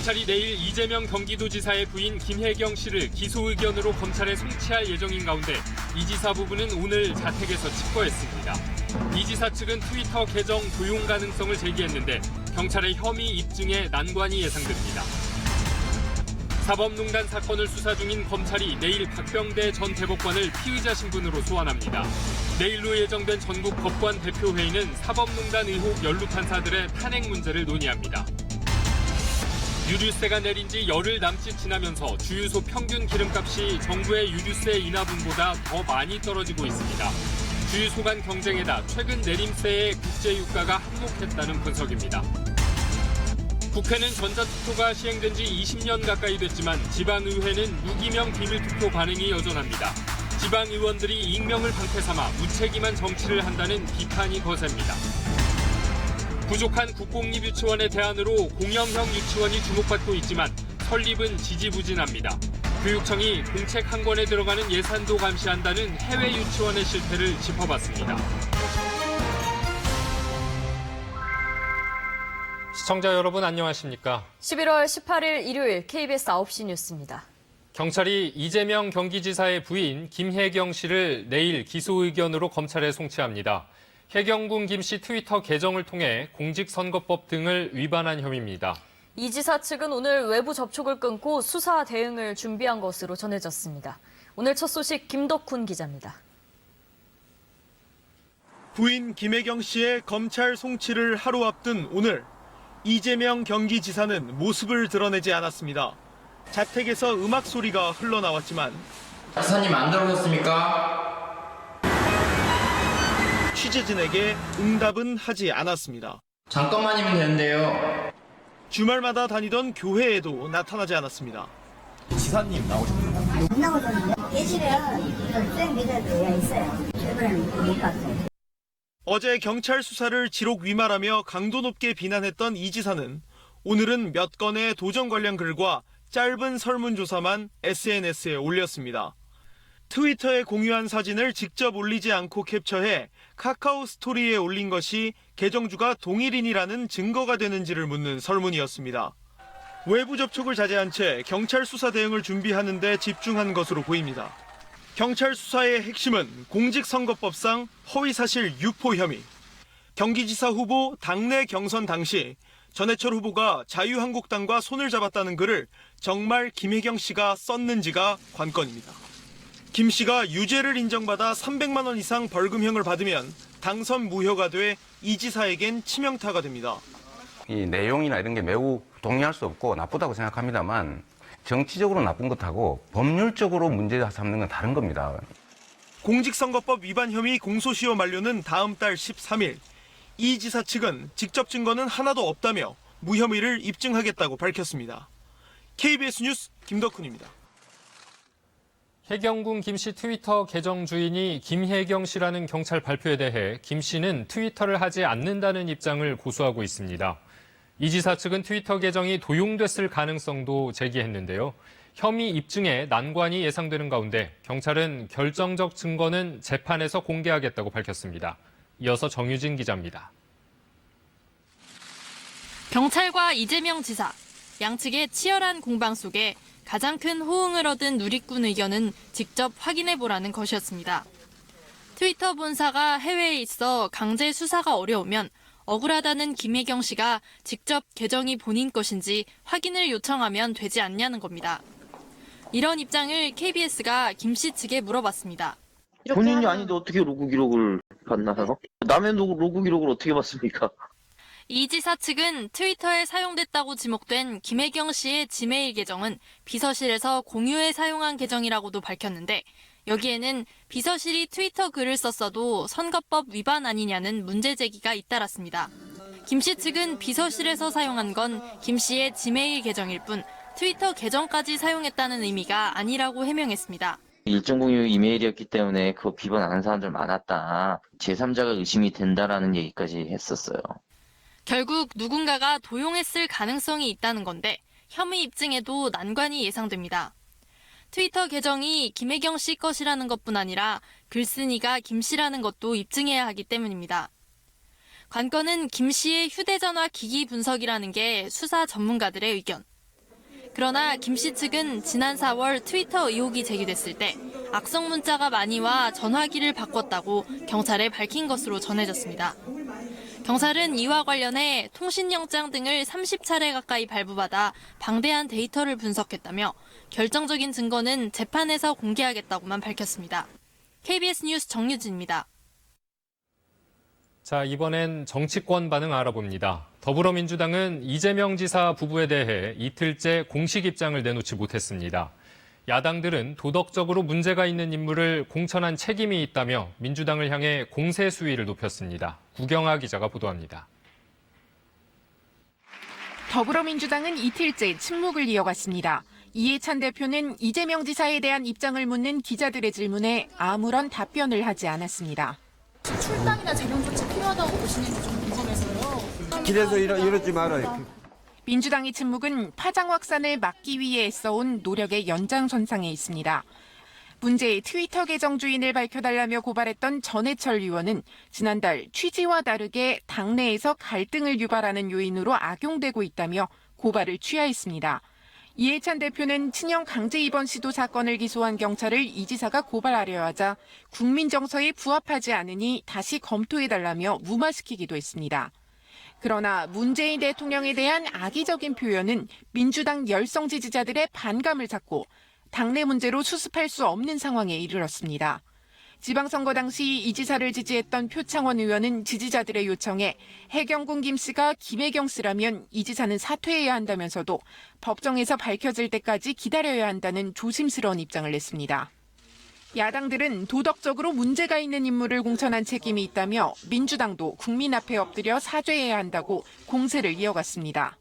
경찰이 내일 이재명 경기도지사의 부인 김혜경 씨를 기소 의견으로 검찰에 송치할 예정인 가운데 이 지사 부부는 오늘 자택에서 직거했습니다. 이 지사 측은 트위터 계정 도용 가능성을 제기했는데 경찰의 혐의 입증에 난관이 예상됩니다. 사법농단 사건을 수사 중인 검찰이 내일 박병대 전 대법관을 피의자 신분으로 소환합니다. 내일로 예정된 전국 법관 대표회의는 사법농단 의혹 연루 판사들의 탄핵 문제를 논의합니다. 유류세가 내린 지 열흘 남짓 지나면서 주유소 평균 기름값이 정부의 유류세 인하분보다 더 많이 떨어지고 있습니다. 주유소 간 경쟁에다 최근 내림세에 국제유가가 한몫했다는 분석입니다. 국회는 전자투표가 시행된 지 20년 가까이 됐지만 지방의회는 무기명 비밀투표 관행이 여전합니다. 지방의원들이 익명을 방패 삼아 무책임한 정치를 한다는 비판이 거셉니다. 부족한 국공립유치원의 대안으로 공영형 유치원이 주목받고 있지만 설립은 지지부진합니다. 교육청이 공책 한 권에 들어가는 예산도 감시한다는 해외 유치원의 실태를 짚어봤습니다. 시청자 여러분 안녕하십니까? 11월 18일 일요일 KBS 9시 뉴스입니다. 경찰이 이재명 경기지사의 부인 김혜경 씨를 내일 기소 의견으로 검찰에 송치합니다. 혜경군 김 씨 트위터 계정을 통해 공직선거법 등을 위반한 혐의입니다. 이 지사 측은 오늘 외부 접촉을 끊고 수사 대응을 준비한 것으로 전해졌습니다. 오늘 첫 소식 김덕훈 기자입니다. 부인 김혜경 씨의 검찰 송치를 하루 앞둔 오늘 이재명 경기지사는 모습을 드러내지 않았습니다. 자택에서 음악 소리가 흘러나왔지만 지사님 안 들어오셨습니까? 취재진에게 응답은 하지 않았습니다. 잠깐만이면 되는데요. 주말마다 다니던 교회에도 나타나지 않았습니다. 지사님 나오셨나요? 안 나오던데 계시면 수행 기자들이 있어요. 최근에는 못 봤어요. 어제 경찰 수사를 지록 위말하며 강도 높게 비난했던 이 지사는 오늘은 몇 건의 도정 관련 글과 짧은 설문조사만 SNS에 올렸습니다. 트위터에 공유한 사진을 직접 올리지 않고 캡처해 카카오 스토리에 올린 것이 계정주가 동일인이라는 증거가 되는지를 묻는 설문이었습니다. 외부 접촉을 자제한 채 경찰 수사 대응을 준비하는 데 집중한 것으로 보입니다. 경찰 수사의 핵심은 공직선거법상 허위사실 유포 혐의. 경기지사 후보 당내 경선 당시 전해철 후보가 자유한국당과 손을 잡았다는 글을 정말 김혜경 씨가 썼는지가 관건입니다. 김 씨가 유죄를 인정받아 300만 원 이상 벌금형을 받으면 당선 무효가 돼 이 지사에겐 치명타가 됩니다. 이 내용이나 이런 게 매우 동의할 수 없고 나쁘다고 생각합니다만 정치적으로 나쁜 것하고 법률적으로 문제 삼는 건 다른 겁니다. 공직선거법 위반 혐의 공소시효 만료는 다음 달 13일. 이 지사 측은 직접 증거는 하나도 없다며 무혐의를 입증하겠다고 밝혔습니다. KBS 뉴스 김덕훈입니다. 혜경군 김 씨 트위터 계정 주인이 김혜경 씨라는 경찰 발표에 대해 김 씨는 트위터를 하지 않는다는 입장을 고수하고 있습니다. 이 지사 측은 트위터 계정이 도용됐을 가능성도 제기했는데요. 혐의 입증에 난관이 예상되는 가운데 경찰은 결정적 증거는 재판에서 공개하겠다고 밝혔습니다. 이어서 정유진 기자입니다. 경찰과 이재명 지사, 양측의 치열한 공방 속에 가장 큰 호응을 얻은 누리꾼 의견은 직접 확인해보라는 것이었습니다. 트위터 본사가 해외에 있어 강제 수사가 어려우면 억울하다는 김혜경 씨가 직접 계정이 본인 것인지 확인을 요청하면 되지 않냐는 겁니다. 이런 입장을 KBS가 김 씨 측에 물어봤습니다. 본인이 아닌데 어떻게 로그 기록을 봤나요? 남의 로그 기록을 어떻게 봤습니까? 이 지사 측은 트위터에 사용됐다고 지목된 김혜경 씨의 지메일 계정은 비서실에서 공유해 사용한 계정이라고도 밝혔는데 여기에는 비서실이 트위터 글을 썼어도 선거법 위반 아니냐는 문제 제기가 잇따랐습니다. 김 씨 측은 비서실에서 사용한 건 김 씨의 지메일 계정일 뿐 트위터 계정까지 사용했다는 의미가 아니라고 해명했습니다. 일정 공유 이메일이었기 때문에 그거 비번 안 하는 사람들 많았다. 제3자가 의심이 된다라는 얘기까지 했었어요. 결국 누군가가 도용했을 가능성이 있다는 건데 혐의 입증에도 난관이 예상됩니다. 트위터 계정이 김혜경 씨 것이라는 것뿐 아니라 글쓴이가 김 씨라는 것도 입증해야 하기 때문입니다. 관건은 김 씨의 휴대전화 기기 분석이라는 게 수사 전문가들의 의견. 그러나 김 씨 측은 지난 4월 트위터 의혹이 제기됐을 때 악성 문자가 많이 와 전화기를 바꿨다고 경찰에 밝힌 것으로 전해졌습니다. 경찰은 이와 관련해 통신영장 등을 30차례 가까이 발부받아 방대한 데이터를 분석했다며 결정적인 증거는 재판에서 공개하겠다고만 밝혔습니다. KBS 뉴스 정유진입니다. 자, 이번엔 정치권 반응 알아봅니다. 더불어민주당은 이재명 지사 부부에 대해 이틀째 공식 입장을 내놓지 못했습니다. 야당들은 도덕적으로 문제가 있는 인물을 공천한 책임이 있다며 민주당을 향해 공세 수위를 높였습니다. 구경아 기자가 보도합니다. 더불어민주당은 이틀째 침묵을 이어갔습니다. 이해찬 대표는 이재명 지사에 대한 입장을 묻는 기자들의 질문에 아무런 답변을 하지 않았습니다. 출당이나 재련 조치 필요하다고 보시는지 좀 궁금해서요. 길에서 이러지 말아요. 민주당의 침묵은 파장 확산을 막기 위해 애써온 노력의 연장선상에 있습니다. 문제의 트위터 계정 주인을 밝혀달라며 고발했던 전해철 의원은 지난달 취지와 다르게 당내에서 갈등을 유발하는 요인으로 악용되고 있다며 고발을 취하했습니다. 이해찬 대표는 친형 강제 입원 시도 사건을 기소한 경찰을 이 지사가 고발하려 하자 국민 정서에 부합하지 않으니 다시 검토해달라며 무마시키기도 했습니다. 그러나 문재인 대통령에 대한 악의적인 표현은 민주당 열성 지지자들의 반감을 샀고 당내 문제로 수습할 수 없는 상황에 이르렀습니다. 지방선거 당시 이 지사를 지지했던 표창원 의원은 지지자들의 요청에 해경군 김 씨가 김혜경 씨라면 이 지사는 사퇴해야 한다면서도 법정에서 밝혀질 때까지 기다려야 한다는 조심스러운 입장을 냈습니다. 야당들은 도덕적으로 문제가 있는 인물을 공천한 책임이 있다며 민주당도 국민 앞에 엎드려 사죄해야 한다고 공세를 이어갔습니다.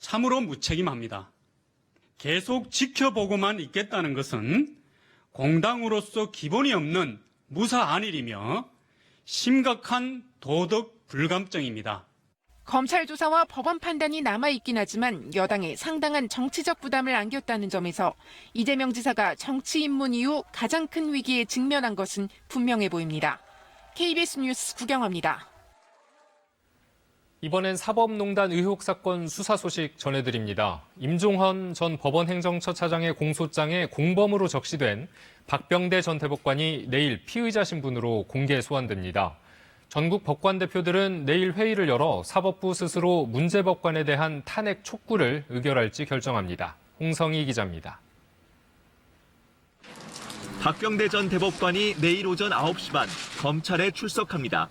참으로 무책임합니다. 계속 지켜보고만 있겠다는 것은 공당으로서 기본이 없는 무사안일이며 심각한 도덕 불감증입니다. 검찰 조사와 법원 판단이 남아있긴 하지만 여당에 상당한 정치적 부담을 안겼다는 점에서 이재명 지사가 정치 입문 이후 가장 큰 위기에 직면한 것은 분명해 보입니다. KBS 뉴스 구경합니다. 이번엔 사법농단 의혹 사건 수사 소식 전해드립니다. 임종헌 전 법원행정처 차장의 공소장에 공범으로 적시된 박병대 전 대법관이 내일 피의자 신분으로 공개 소환됩니다. 전국 법관 대표들은 내일 회의를 열어 사법부 스스로 문제 법관에 대한 탄핵 촉구를 의결할지 결정합니다. 홍성희 기자입니다. 박병대 전 대법관이 내일 오전 9시 반 검찰에 출석합니다.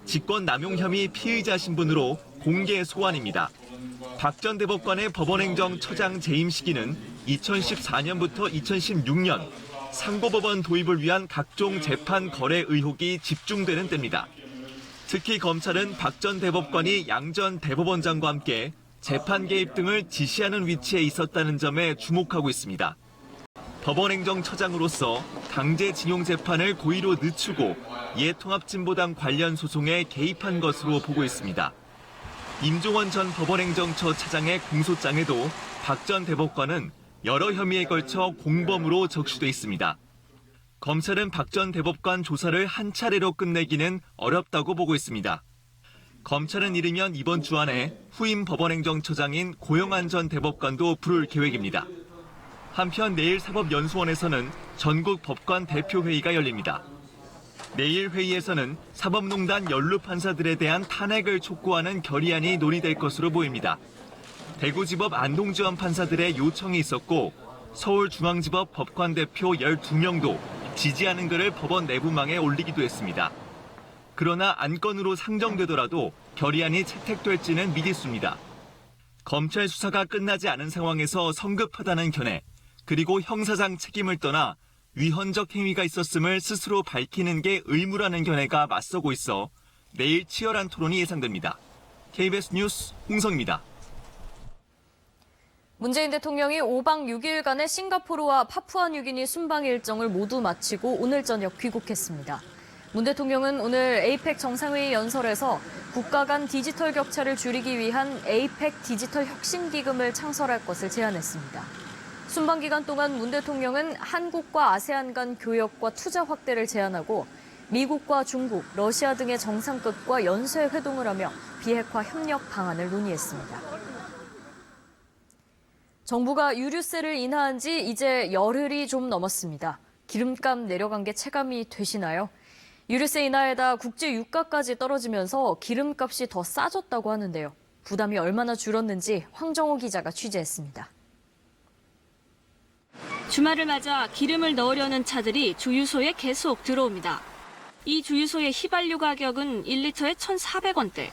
직권남용 혐의 피의자 신분으로 공개 소환입니다. 박 전 대법관의 법원행정처장 재임 시기는 2014년부터 2016년 상고법원 도입을 위한 각종 재판 거래 의혹이 집중되는 때입니다. 특히 검찰은 박 전 대법관이 양 전 대법원장과 함께 재판 개입 등을 지시하는 위치에 있었다는 점에 주목하고 있습니다. 법원행정처장으로서 강제징용 재판을 고의로 늦추고 예통합진보당 관련 소송에 개입한 것으로 보고 있습니다. 임종원 전 법원행정처 차장의 공소장에도 박 전 대법관은 여러 혐의에 걸쳐 공범으로 적시돼 있습니다. 검찰은 박 전 대법관 조사를 한 차례로 끝내기는 어렵다고 보고 있습니다. 검찰은 이르면 이번 주 안에 후임 법원행정처장인 고영한 전 대법관도 부를 계획입니다. 한편 내일 사법연수원에서는 전국 법관 대표회의가 열립니다. 내일 회의에서는 사법농단 연루 판사들에 대한 탄핵을 촉구하는 결의안이 논의될 것으로 보입니다. 대구지법 안동지원 판사들의 요청이 있었고 서울중앙지법 법관 대표 12명도 지지하는 글을 법원 내부망에 올리기도 했습니다. 그러나 안건으로 상정되더라도 결의안이 채택될지는 미지수입니다. 검찰 수사가 끝나지 않은 상황에서 성급하다는 견해, 그리고 형사상 책임을 떠나 위헌적 행위가 있었음을 스스로 밝히는 게 의무라는 견해가 맞서고 있어 내일 치열한 토론이 예상됩니다. KBS 뉴스 홍성입니다. 문재인 대통령이 5박 6일간의 싱가포르와 파푸아뉴기니 순방 일정을 모두 마치고 오늘 저녁 귀국했습니다. 문 대통령은 오늘 에이펙 정상회의 연설에서 국가 간 디지털 격차를 줄이기 위한 에이펙 디지털 혁신기금을 창설할 것을 제안했습니다. 순방 기간 동안 문 대통령은 한국과 아세안 간 교역과 투자 확대를 제안하고 미국과 중국, 러시아 등의 정상급과 연쇄 회동을 하며 비핵화 협력 방안을 논의했습니다. 정부가 유류세를 인하한 지 이제 열흘이 좀 넘었습니다. 기름값 내려간 게 체감이 되시나요? 유류세 인하에다 국제 유가까지 떨어지면서 기름값이 더 싸졌다고 하는데요. 부담이 얼마나 줄었는지 황정호 기자가 취재했습니다. 주말을 맞아 기름을 넣으려는 차들이 주유소에 계속 들어옵니다. 이 주유소의 휘발유 가격은 1리터에 1,400원대.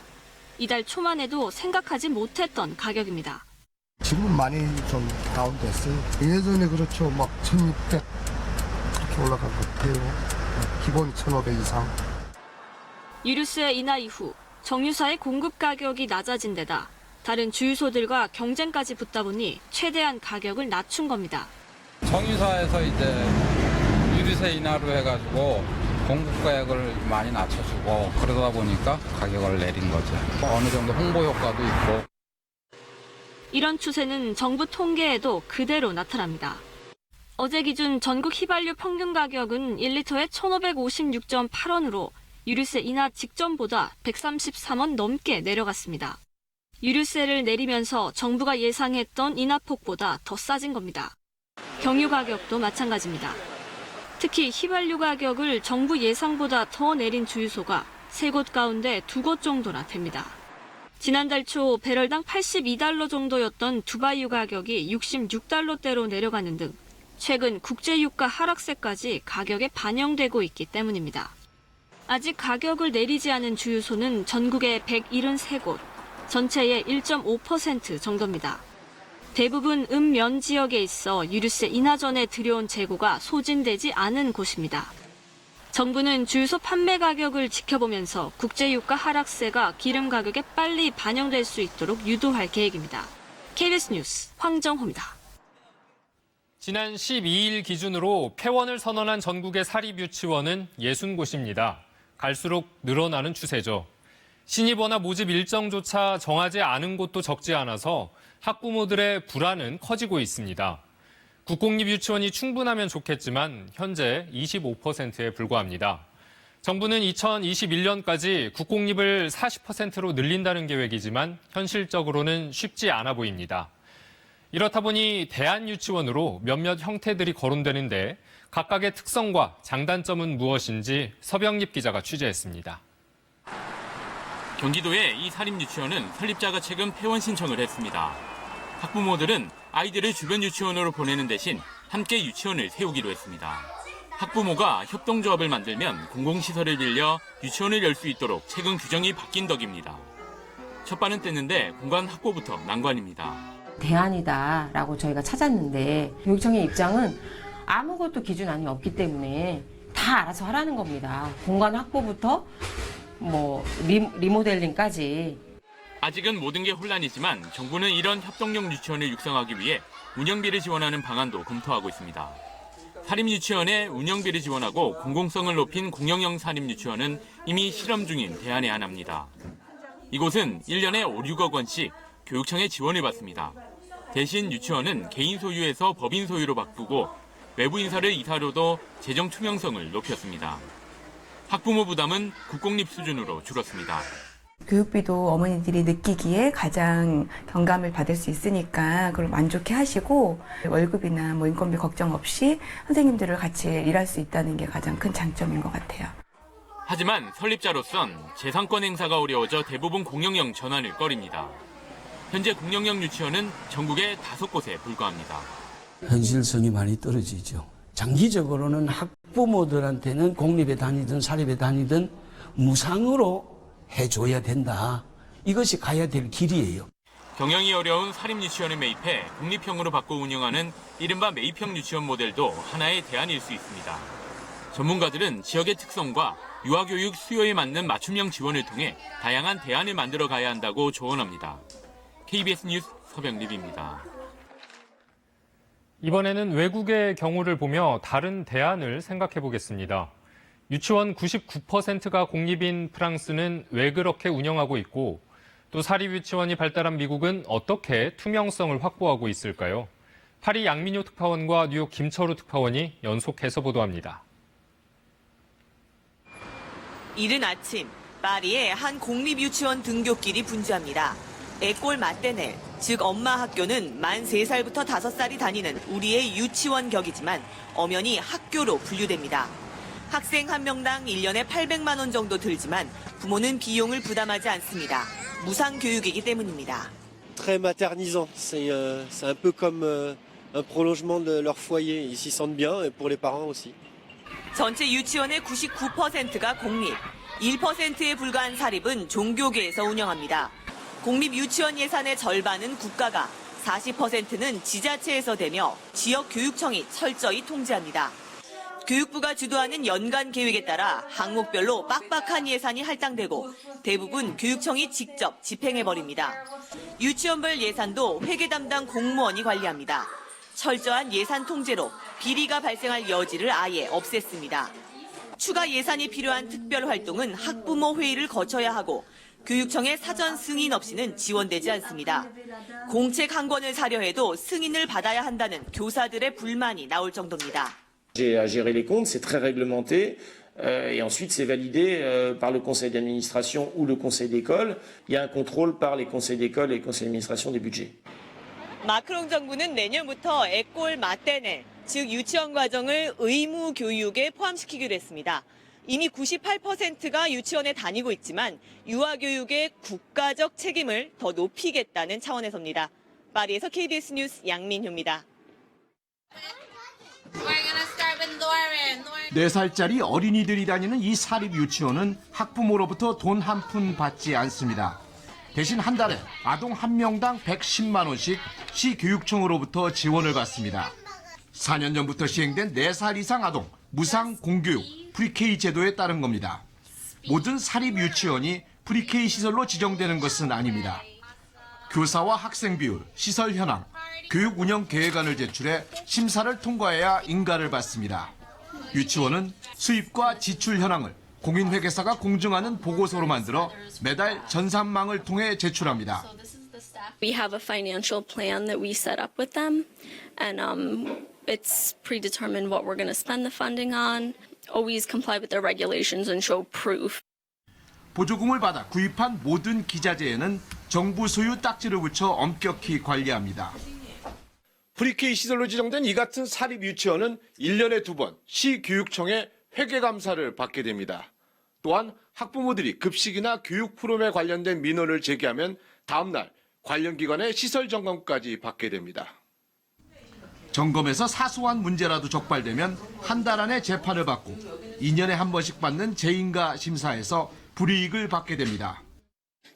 이달 초만 해도 생각하지 못했던 가격입니다. 지금은 많이 좀 다운됐어요. 예전에 그렇죠. 막 1,600 그렇게 올라간 것 같아요. 기본 1,500 이상. 유류세 인하 이후 정유사의 공급 가격이 낮아진 데다 다른 주유소들과 경쟁까지 붙다 보니 최대한 가격을 낮춘 겁니다. 정유사에서 이제 유류세 인하로 해가지고 공급 가격을 많이 낮춰주고 그러다 보니까 가격을 내린 거죠. 어느 정도 홍보 효과도 있고. 이런 추세는 정부 통계에도 그대로 나타납니다. 어제 기준 전국 휘발유 평균 가격은 1리터에 1,556.8원으로 유류세 인하 직전보다 133원 넘게 내려갔습니다. 유류세를 내리면서 정부가 예상했던 인하폭보다 더 싸진 겁니다. 경유 가격도 마찬가지입니다. 특히 휘발유 가격을 정부 예상보다 더 내린 주유소가 3곳 가운데 2곳 정도나 됩니다. 지난달 초 배럴당 82달러 정도였던 두바이유 가격이 66달러대로 내려가는 등 최근 국제유가 하락세까지 가격에 반영되고 있기 때문입니다. 아직 가격을 내리지 않은 주유소는 전국에 173곳, 전체의 1.5% 정도입니다. 대부분 면 지역에 있어 유류세 인하 전에 들여온 재고가 소진되지 않은 곳입니다. 정부는 주유소 판매 가격을 지켜보면서 국제유가 하락세가 기름 가격에 빨리 반영될 수 있도록 유도할 계획입니다. KBS 뉴스 황정호입니다. 지난 12일 기준으로 폐원을 선언한 전국의 사립유치원은 60곳입니다. 갈수록 늘어나는 추세죠. 신입원화 모집 일정조차 정하지 않은 곳도 적지 않아서 학부모들의 불안은 커지고 있습니다. 국공립 유치원이 충분하면 좋겠지만 현재 25%에 불과합니다. 정부는 2021년까지 국공립을 40%로 늘린다는 계획이지만 현실적으로는 쉽지 않아 보입니다. 이렇다 보니 대안유치원으로 몇몇 형태들이 거론되는데 각각의 특성과 장단점은 무엇인지 서병립 기자가 취재했습니다. 경기도의 이 사립유치원은 설립자가 최근 폐원 신청을 했습니다. 학부모들은 아이들을 주변 유치원으로 보내는 대신 함께 유치원을 세우기로 했습니다. 학부모가 협동조합을 만들면 공공시설을 빌려 유치원을 열 수 있도록 최근 규정이 바뀐 덕입니다. 첫 발은 뗐는데 공간 확보부터 난관입니다. 대안이다라고 저희가 찾았는데 교육청의 입장은 아무것도 기준안이 없기 때문에 다 알아서 하라는 겁니다. 공간 확보부터 리모델링까지. 아직은 모든 게 혼란이지만 정부는 이런 협동형 유치원을 육성하기 위해 운영비를 지원하는 방안도 검토하고 있습니다. 사립유치원의 운영비를 지원하고 공공성을 높인 공영형 사립유치원은 이미 실험 중인 대안의 하나입니다. 이곳은 1년에 5, 6억 원씩 교육청의 지원을 받습니다. 대신 유치원은 개인 소유에서 법인 소유로 바꾸고 외부 인사를 이사로도 재정 투명성을 높였습니다. 학부모 부담은 국공립 수준으로 줄었습니다. 교육비도 어머니들이 느끼기에 가장 경감을 받을 수 있으니까 그걸 만족해 하시고 월급이나 인건비 걱정 없이 선생님들을 같이 일할 수 있다는 게 가장 큰 장점인 것 같아요. 하지만 설립자로선 재산권 행사가 어려워져 대부분 공영형 전환을 꺼립니다. 현재 공영형 유치원은 전국에 5곳에 불과합니다. 현실성이 많이 떨어지죠. 장기적으로는 학부모들한테는 공립에 다니든 사립에 다니든 무상으로 해줘야 된다. 이것이 가야 될 길이에요. 경영이 어려운 사립유치원을 매입해 공립형으로 바꿔 운영하는 이른바 매입형 유치원 모델도 하나의 대안일 수 있습니다. 전문가들은 지역의 특성과 유아교육 수요에 맞는 맞춤형 지원을 통해 다양한 대안을 만들어 가야 한다고 조언합니다. KBS 뉴스 서병립입니다. 이번에는 외국의 경우를 보며 다른 대안을 생각해 보겠습니다. 유치원 99%가 공립인 프랑스는 왜 그렇게 운영하고 있고 또 사립유치원이 발달한 미국은 어떻게 투명성을 확보하고 있을까요? 파리 양민효 특파원과 뉴욕 김철우 특파원이 연속해서 보도합니다. 이른 아침 파리의 한 공립유치원 등교길이 분주합니다. 애꼴 맞대넬, 즉 엄마 학교는 만 3살부터 5살이 다니는 우리의 유치원 격이지만 엄연히 학교로 분류됩니다. 학생 한 명당 1년에 800만 원 정도 들지만 부모는 비용을 부담하지 않습니다. 무상 교육이기 때문입니다. Très maternisant, c'est un peu comme un prolongement de leur foyer. Ils s'y sentent bien et pour les parents aussi. 전체 유치원의 99%가 공립, 1%에 불과한 사립은 종교계에서 운영합니다. 공립 유치원 예산의 절반은 국가가, 40%는 지자체에서 되며 지역 교육청이 철저히 통제합니다. 교육부가 주도하는 연간 계획에 따라 항목별로 빡빡한 예산이 할당되고 대부분 교육청이 직접 집행해버립니다. 유치원별 예산도 회계 담당 공무원이 관리합니다. 철저한 예산 통제로 비리가 발생할 여지를 아예 없앴습니다. 추가 예산이 필요한 특별 활동은 학부모 회의를 거쳐야 하고 교육청의 사전 승인 없이는 지원되지 않습니다. 공책 한 권을 사려 해도 승인을 받아야 한다는 교사들의 불만이 나올 정도입니다. À gérer les comptes, c'est très réglementé et ensuite c'est validé par le conseil d'administration ou le conseil d'école. Il y a un contrôle par les conseils d'école et le conseil d'administration des budgets. 마크롱 정부는 내년부터 애꼴 맞대넬, 즉 유치원 과정을 의무 교육에 포함시키기로 했습니다. 이미 98%가 유치원에 다니고 있지만 유아교육의 국가적 책임을 더 높이겠다는 차원에서입니다. 파리에서 KBS 뉴스 양민효입니다. 4살짜리 어린이들이 다니는 이 사립 유치원은 학부모로부터 돈 한 푼 받지 않습니다. 대신 한 달에 아동 한 명당 110만 원씩 시교육청으로부터 지원을 받습니다. 4년 전부터 시행된 4살 이상 아동 무상 공교육 프리K 제도에 따른 겁니다. 모든 사립 유치원이 프리K 시설로 지정되는 것은 아닙니다. 교사와 학생 비율, 시설 현황, 교육 운영 계획안을 제출해 심사를 통과해야 인가를 받습니다. 유치원은 수입과 지출 현황을 공인회계사가 공증하는 보고서로 만들어 매달 전산망을 통해 제출합니다. We have a financial plan that we set up with them, and it's predetermined what we're going to spend the funding on. Always comply with their regulations and show proof. 보조금을 받아 구입한 모든 기자재에는 정부 소유 딱지를 붙여 엄격히 관리합니다. 프리K 시설로 지정된 이 같은 사립 유치원은 1년에 2번 시교육청의 회계감사를 받게 됩니다. 또한 학부모들이 급식이나 교육 프로그램에 관련된 민원을 제기하면 다음 날 관련 기관의 시설 점검까지 받게 됩니다. 점검에서 사소한 문제라도 적발되면 한 달 안에 재판을 받고 2년에 한 번씩 받는 재인가 심사에서 불이익을 받게 됩니다.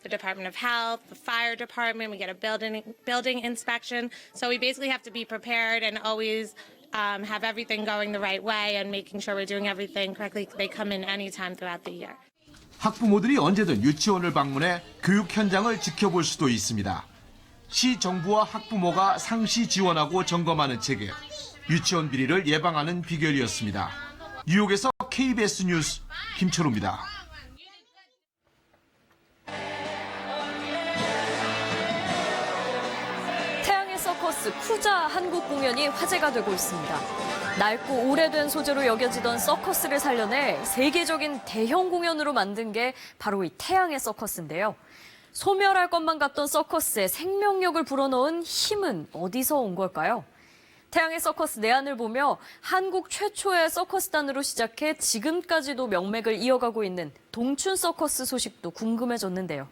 The Department of Health, the fire department, we get a building inspection. So we basically have to be prepared and always have everything going the right way and making sure we're doing everything correctly. They come in anytime throughout the year. 학부모들이 언제든 유치원을 방문해 교육 현장을 지켜볼 수도 있습니다. 시 정부와 학부모가 상시 지원하고 점검하는 체계, 유치원 비리를 예방하는 비결이었습니다. 뉴욕에서 KBS 뉴스 김철우입니다. 태양의 서커스 쿠자 한국 공연이 화제가 되고 있습니다. 낡고 오래된 소재로 여겨지던 서커스를 살려내 세계적인 대형 공연으로 만든 게 바로 이 태양의 서커스인데요. 소멸할 것만 같던 서커스에 생명력을 불어넣은 힘은 어디서 온 걸까요? 태양의 서커스 내한을 보며 한국 최초의 서커스단으로 시작해 지금까지도 명맥을 이어가고 있는 동춘 서커스 소식도 궁금해졌는데요.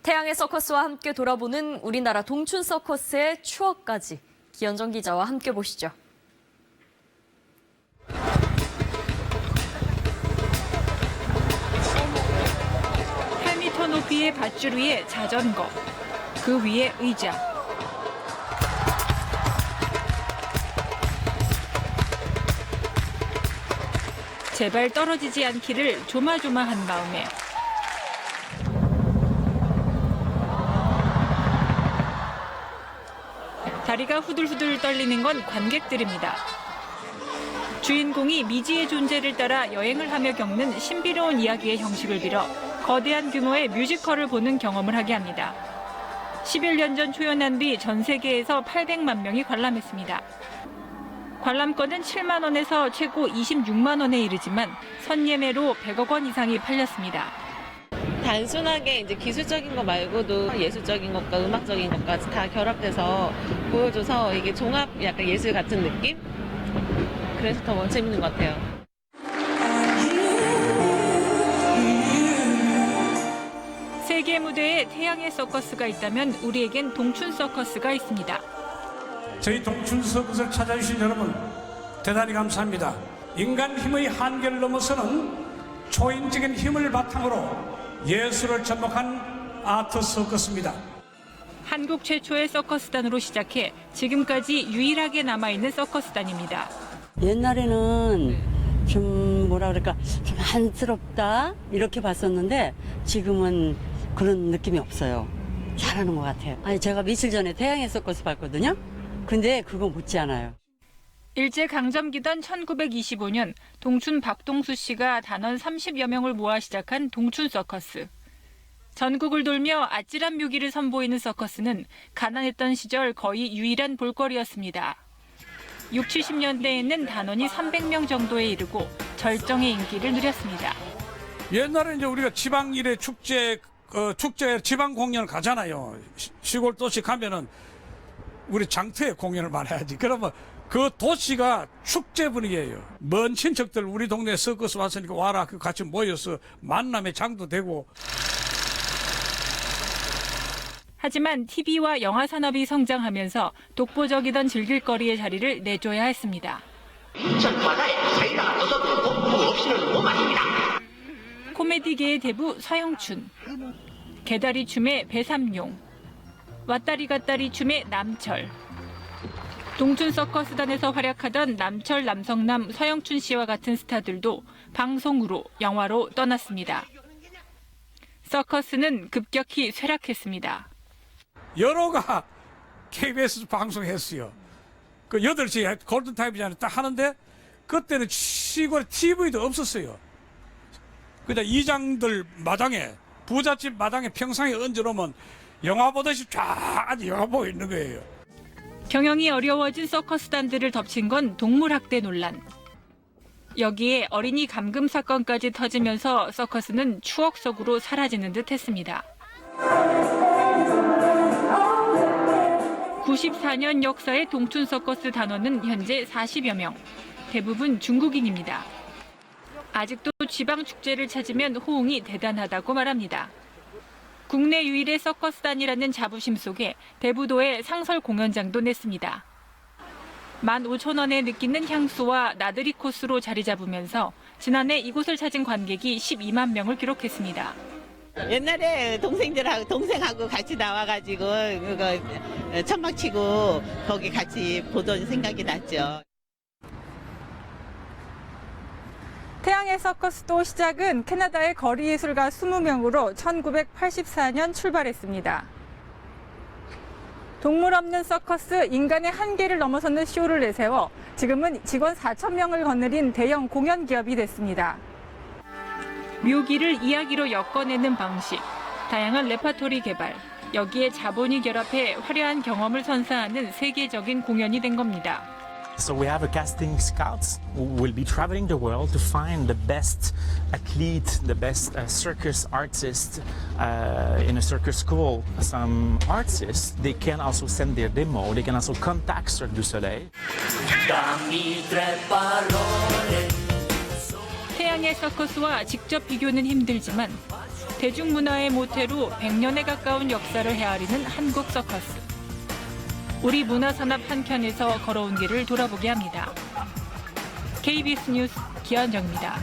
태양의 서커스와 함께 돌아보는 우리나라 동춘 서커스의 추억까지 기현정 기자와 함께 보시죠. 높이의 밧줄 위에 자전거, 그 위에 의자. 제발 떨어지지 않기를 조마조마한 마음에 다리가 후들후들 떨리는 건 관객들입니다. 주인공이 미지의 존재를 따라 여행을 하며 겪는 신비로운 이야기의 형식을 빌어 거대한 규모의 뮤지컬을 보는 경험을 하게 합니다. 11년 전 초연한 뒤 전 세계에서 800만 명이 관람했습니다. 관람권은 7만 원에서 최고 26만 원에 이르지만 선예매로 100억 원 이상이 팔렸습니다. 단순하게 이제 기술적인 거 말고도 예술적인 것과 음악적인 것까지 다 결합돼서 보여줘서 이게 종합 약간 예술 같은 느낌? 그래서 더 재밌는 것 같아요. 세계 무대에 태양의 서커스가 있다면 우리에겐 동춘 서커스가 있습니다. 저희 동춘 서커스를 찾아주신 여러분 대단히 감사합니다. 인간 힘의 한계를 넘어서는 초인적인 힘을 바탕으로 예술을 접목한 아트 서커스입니다. 한국 최초의 서커스단으로 시작해 지금까지 유일하게 남아있는 서커스단입니다. 옛날에는 좀 뭐라 그럴까 좀 안쓰럽다 이렇게 봤었는데 지금은 그런 느낌이 없어요. 잘하는 것 같아요. 아니 제가 며칠 전에 태양의 서커스 봤거든요. 근데 그거 못지않아요. 일제강점기던 1925년 동춘 박동수 씨가 단원 30여 명을 모아 시작한 동춘 서커스. 전국을 돌며 아찔한 묘기를 선보이는 서커스는 가난했던 시절 거의 유일한 볼거리였습니다. 60, 70년대에는 단원이 300명 정도에 이르고 절정의 인기를 누렸습니다. 옛날에 이제 우리가 지방 일에 축제 지방 공연을 가잖아요. 시골 도시 가면은 우리 장터에 공연을 많이 하지. 그러면 그 도시가 축제 분위기예요. 먼 친척들 우리 동네에 서커스 왔으니까 와라. 그 같이 모여서 만남의 장도 되고. 하지만 TV와 영화 산업이 성장하면서 독보적이던 즐길거리의 자리를 내줘야 했습니다. 코미디계의 대부 서영춘, 개다리 춤의 배삼용, 왔다리 갔다리 춤의 남철. 동춘 서커스단에서 활약하던 남철, 남성남, 서영춘 씨와 같은 스타들도 방송으로 영화로 떠났습니다. 서커스는 급격히 쇠락했습니다. 여로가 KBS 방송했어요. 그 8시에 골든타임이잖아요. 딱 하는데 그때는 시골에 TV도 없었어요. 그냥 이장들 마당에 부잣집 마당에 평상에 얹어놓으면 영화 보듯이 쫙 영화 보고 있는 거예요. 경영이 어려워진 서커스단들을 덮친 건 동물학대 논란. 여기에 어린이 감금 사건까지 터지면서 서커스는 추억 속으로 사라지는 듯 했습니다. 94년 역사의 동춘 서커스 단원은 현재 40여 명, 대부분 중국인입니다. 아직도 지방 축제를 찾으면 호응이 대단하다고 말합니다. 국내 유일의 서커스단이라는 자부심 속에 대부도에 상설 공연장도 냈습니다. 15,000원에 느끼는 향수와 나들이 코스로 자리 잡으면서 지난해 이곳을 찾은 관객이 12만 명을 기록했습니다. 옛날에 동생하고 같이 나와가지고 그거 천막 치고 거기 같이 보던 생각이 났죠. 태양의 서커스도 시작은 캐나다의 거리 예술가 20명으로 1984년 출발했습니다. 동물 없는 서커스 인간의 한계를 넘어서는 쇼를 내세워 지금은 직원 4,000명을 거느린 대형 공연 기업이 됐습니다. 묘기를 이야기로 엮어내는 방식, 다양한 레퍼토리 개발, 여기에 자본이 결합해 화려한 경험을 선사하는 세계적인 공연이 된 겁니다. So we have a casting scouts who will be traveling the world to find the best athlete, the best circus artist in a circus school. Some artists, they can also send their demo, they can also contact Cirque du Soleil. 태양의 서커스와 직접 비교는 힘들지만 대중문화의 모태로 100년에 가까운 역사를 헤아리는 한국 서커스. 우리 문화산업 한켠에서 걸어온 길을 돌아보게 합니다. KBS 뉴스 기현정입니다.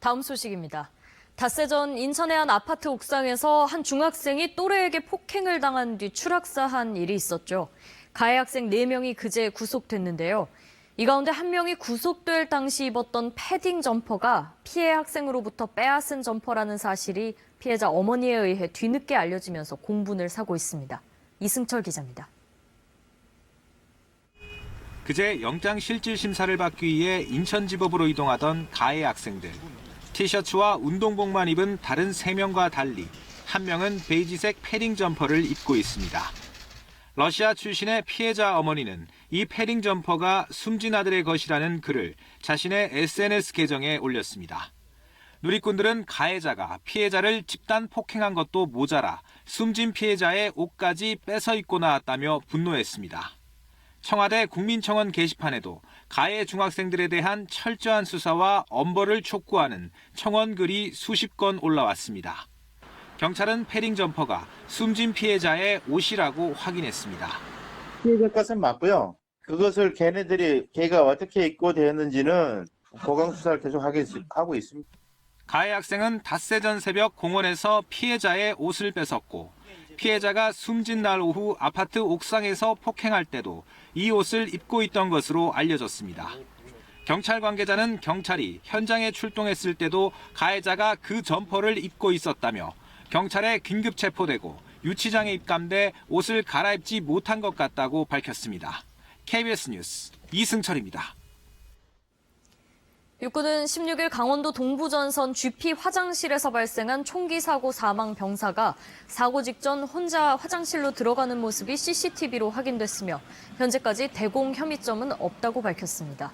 다음 소식입니다. 닷새 전 인천의 한 아파트 옥상에서 한 중학생이 또래에게 폭행을 당한 뒤 추락사한 일이 있었죠. 가해 학생 4명이 그제 구속됐는데요. 이 가운데 한 명이 구속될 당시 입었던 패딩 점퍼가 피해 학생으로부터 빼앗은 점퍼라는 사실이 피해자 어머니에 의해 뒤늦게 알려지면서 공분을 사고 있습니다. 이승철 기자입니다. 그제 영장 실질 심사를 받기 위해 인천지법으로 이동하던 가해 학생들. 티셔츠와 운동복만 입은 다른 3명과 달리 한 명은 베이지색 패딩 점퍼를 입고 있습니다. 러시아 출신의 피해자 어머니는 이 패딩 점퍼가 숨진 아들의 것이라는 글을 자신의 SNS 계정에 올렸습니다. 누리꾼들은 가해자가 피해자를 집단 폭행한 것도 모자라 숨진 피해자의 옷까지 뺏어 입고 나왔다며 분노했습니다. 청와대 국민청원 게시판에도 가해 중학생들에 대한 철저한 수사와 엄벌을 촉구하는 청원글이 수십 건 올라왔습니다. 경찰은 패링 점퍼가 숨진 피해자의 옷이라고 확인했습니다. 피해자 것은 맞고요. 그것을 걔가 어떻게 입고 되었는지는 보강 수사를 계속 하고 있습니다. 가해 학생은 닷새 전 새벽 공원에서 피해자의 옷을 뺏었고 피해자가 숨진 날 오후 아파트 옥상에서 폭행할 때도 이 옷을 입고 있던 것으로 알려졌습니다. 경찰 관계자는 경찰이 현장에 출동했을 때도 가해자가 그 점퍼를 입고 있었다며 경찰에 긴급 체포되고 유치장에 입감돼 옷을 갈아입지 못한 것 같다고 밝혔습니다. KBS 뉴스 이승철입니다. 육군은 16일 강원도 동부전선 GP 화장실에서 발생한 총기 사고 사망 병사가 사고 직전 혼자 화장실로 들어가는 모습이 CCTV로 확인됐으며 현재까지 대공 혐의점은 없다고 밝혔습니다.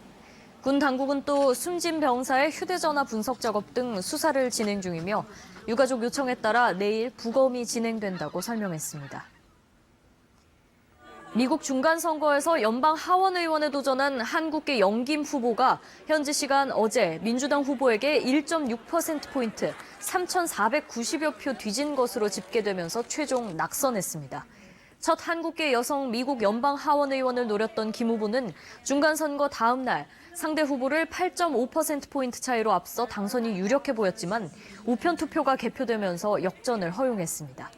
군 당국은 또 숨진 병사의 휴대전화 분석 작업 등 수사를 진행 중이며 유가족 요청에 따라 내일 부검이 진행된다고 설명했습니다. 미국 중간선거에서 연방 하원 의원에 도전한 한국계 영김 후보가 현지 시간 어제 민주당 후보에게 1.6%포인트 3,490여 표 뒤진 것으로 집계되면서 최종 낙선했습니다. 첫 한국계 여성 미국 연방 하원 의원을 노렸던 김 후보는 중간선거 다음 날 상대 후보를 8.5%포인트 차이로 앞서 당선이 유력해 보였지만 우편 투표가 개표되면서 역전을 허용했습니다.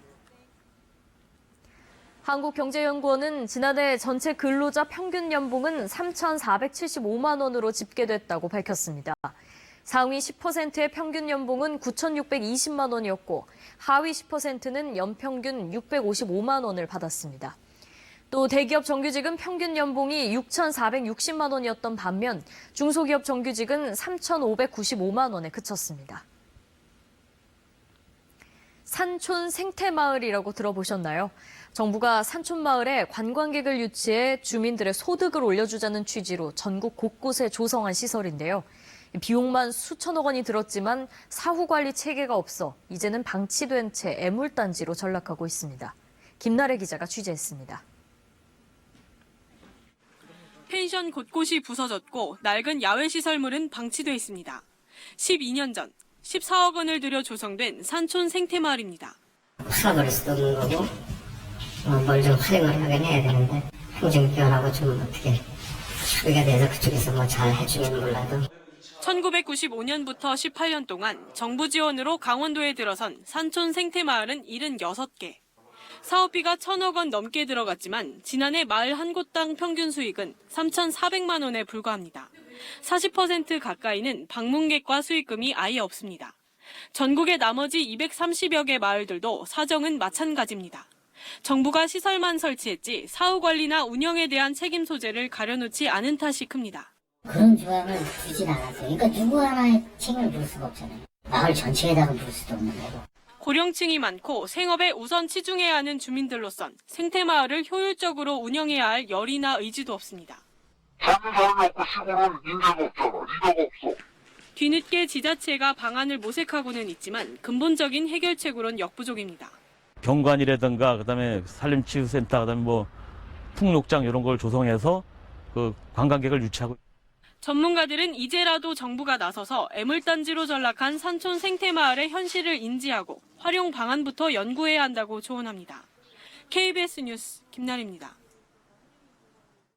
한국경제연구원은 지난해 전체 근로자 평균 연봉은 3,475만 원으로 집계됐다고 밝혔습니다. 상위 10%의 평균 연봉은 9,620만 원이었고 하위 10%는 연평균 655만 원을 받았습니다. 또 대기업 정규직은 평균 연봉이 6,460만 원이었던 반면 중소기업 정규직은 3,595만 원에 그쳤습니다. 산촌 생태마을이라고 들어보셨나요? 정부가 산촌마을에 관광객을 유치해 주민들의 소득을 올려주자는 취지로 전국 곳곳에 조성한 시설인데요. 비용만 수천억 원이 들었지만 사후관리 체계가 없어 이제는 방치된 채 애물단지로 전락하고 있습니다. 김나래 기자가 취재했습니다. 펜션 곳곳이 부서졌고 낡은 야외 시설물은 방치돼 있습니다. 12년 전 14억 원을 들여 조성된 산촌 생태마을입니다. 풀어버릴 수도 없는 거고 뭘 좀 활용을 하긴 해야 되는데 행정기관하고 좀 어떻게 협의가 돼서 그쪽에서 뭐 잘 해주면 몰라도 1995년부터 18년 동안 정부 지원으로 강원도에 들어선 산촌 생태마을은 76개. 사업비가 1,000억 원 넘게 들어갔지만 지난해 마을 한 곳당 평균 수익은 3,400만 원에 불과합니다. 40% 가까이는 방문객과 수익금이 아예 없습니다. 전국의 나머지 230여 개 마을들도 사정은 마찬가지입니다. 정부가 시설만 설치했지 사후관리나 운영에 대한 책임 소재를 가려놓지 않은 탓이 큽니다. 그런 조항을 주진 않았어요. 그러니까 누구 하나의 책임을 물 수가 없잖아요. 마을 전체에다가 물 수도 없는 거고. 고령층이 많고 생업에 우선 치중해야 하는 주민들로선 생태마을을 효율적으로 운영해야 할 열의나 의지도 없습니다. 뒤늦게 지자체가 방안을 모색하고는 있지만 근본적인 해결책으론 역부족입니다. 경관이라든가 그다음에 산림치유센터 그다음에 뭐 풍록장 이런 걸 조성해서 그 관광객을 유치하고. 전문가들은 이제라도 정부가 나서서 애물단지로 전락한 산촌 생태마을의 현실을 인지하고 활용 방안부터 연구해야 한다고 조언합니다. KBS 뉴스 김나래입니다.